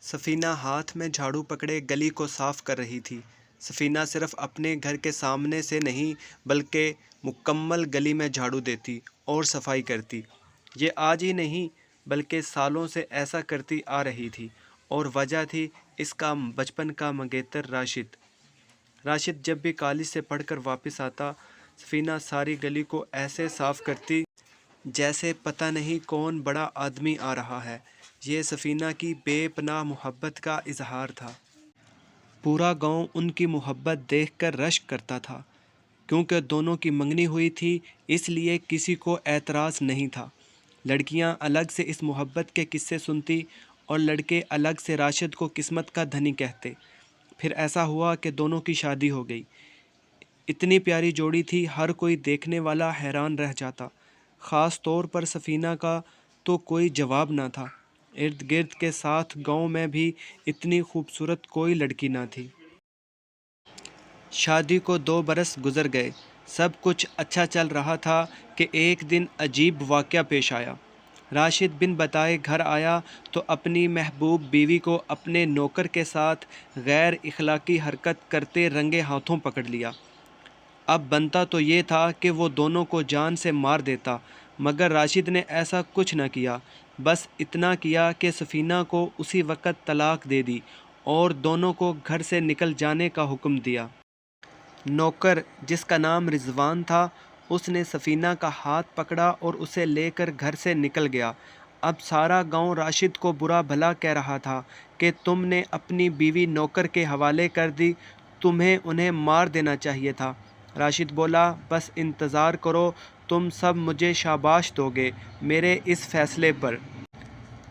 सफीना हाथ में झाड़ू पकड़े गली को साफ कर रही थी। सफीना सिर्फ अपने घर के सामने से नहीं बल्कि मुकम्मल गली में झाड़ू देती और सफाई करती। ये आज ही नहीं बल्कि सालों से ऐसा करती आ रही थी और वजह थी इसका बचपन का मंगेतर राशिद। राशिद जब भी कॉलेज से पढ़कर वापस आता, सफीना सारी गली को ऐसे साफ करती जैसे पता नहीं कौन बड़ा आदमी आ रहा है। ये सफीना की बेपनाह मोहब्बत का इजहार था। पूरा गांव उनकी मोहब्बत देखकर रश्क करता था। क्योंकि दोनों की मंगनी हुई थी इसलिए किसी को एतराज़ नहीं था। लड़कियां अलग से इस मोहब्बत के किस्से सुनती और लड़के अलग से राशिद को किस्मत का धनी कहते। फिर ऐसा हुआ कि दोनों की शादी हो गई। इतनी प्यारी जोड़ी थी, हर कोई देखने वाला हैरान रह जाता। ख़ास तौर पर सफीना का तो कोई जवाब ना था। इर्द गिर्द के साथ गांव में भी इतनी खूबसूरत कोई लड़की ना थी। शादी को 2 बरस गुजर गए। सब कुछ अच्छा चल रहा था कि एक दिन अजीब वाक़या पेश आया। राशिद बिन बताए घर आया तो अपनी महबूब बीवी को अपने नौकर के साथ गैर इखलाकी हरकत करते रंगे हाथों पकड़ लिया। अब बनता तो ये था कि वो दोनों को जान से मार देता, मगर राशिद ने ऐसा कुछ न किया। बस इतना किया कि सफीना को उसी वक्त तलाक दे दी और दोनों को घर से निकल जाने का हुक्म दिया। नौकर, जिसका नाम रिजवान था, उसने सफीना का हाथ पकड़ा और उसे लेकर घर से निकल गया। अब सारा गांव राशिद को बुरा भला कह रहा था कि तुमने अपनी बीवी नौकर के हवाले कर दी, तुम्हें उन्हें मार देना चाहिए था। राशिद बोला, बस इंतज़ार करो, तुम सब मुझे शाबाश दोगे मेरे इस फैसले पर।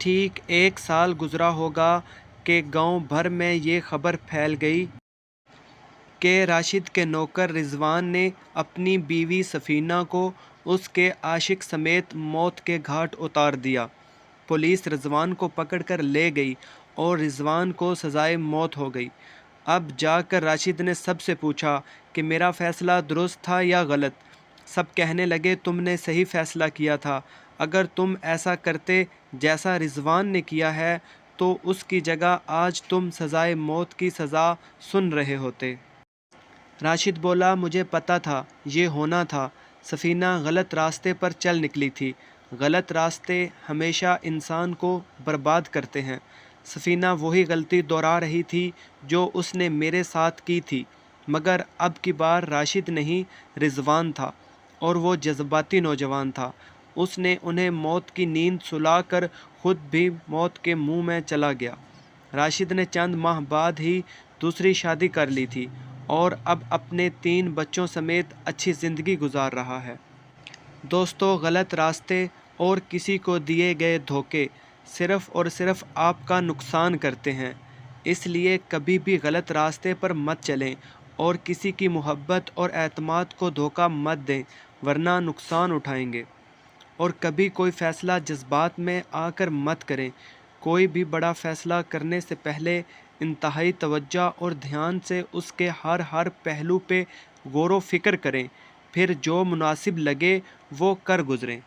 ठीक 1 साल गुजरा होगा कि गांव भर में ये खबर फैल गई कि राशिद के नौकर रिजवान ने अपनी बीवी सफीना को उसके आशिक समेत मौत के घाट उतार दिया। पुलिस रिजवान को पकड़कर ले गई और रिजवान को सज़ाए मौत हो गई। अब जाकर राशिद ने सबसे पूछा कि मेरा फ़ैसला दुरुस्त था या गलत। सब कहने लगे तुमने सही फ़ैसला किया था। अगर तुम ऐसा करते जैसा रिजवान ने किया है तो उसकी जगह आज तुम सज़ाए मौत की सज़ा सुन रहे होते। राशिद बोला, मुझे पता था ये होना था। सफीना गलत रास्ते पर चल निकली थी। गलत रास्ते हमेशा इंसान को बर्बाद करते हैं। सफीना वही गलती दोहरा रही थी जो उसने मेरे साथ की थी, मगर अब की बार राशिद नहीं रिजवान था और वो जज्बाती नौजवान था। उसने उन्हें मौत की नींद सुलाकर खुद भी मौत के मुंह में चला गया। राशिद ने चंद माह बाद ही दूसरी शादी कर ली थी और अब अपने 3 बच्चों समेत अच्छी ज़िंदगी गुजार रहा है। दोस्तों, गलत रास्ते और किसी को दिए गए धोखे सिर्फ़ और सिर्फ आपका नुकसान करते हैं। इसलिए कभी भी गलत रास्ते पर मत चलें और किसी की मोहब्बत और एतमाद को धोखा मत दें, वरना नुकसान उठाएंगे। और कभी कोई फ़ैसला जज्बात में आकर मत करें। कोई भी बड़ा फ़ैसला करने से पहले इंतहाई तवज्जो और ध्यान से उसके हर पहलू पे गौर व फिक्र करें, फिर जो मुनासिब लगे वो कर गुज़रें।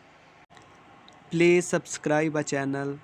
प्लीज़ सब्सक्राइब अ चैनल।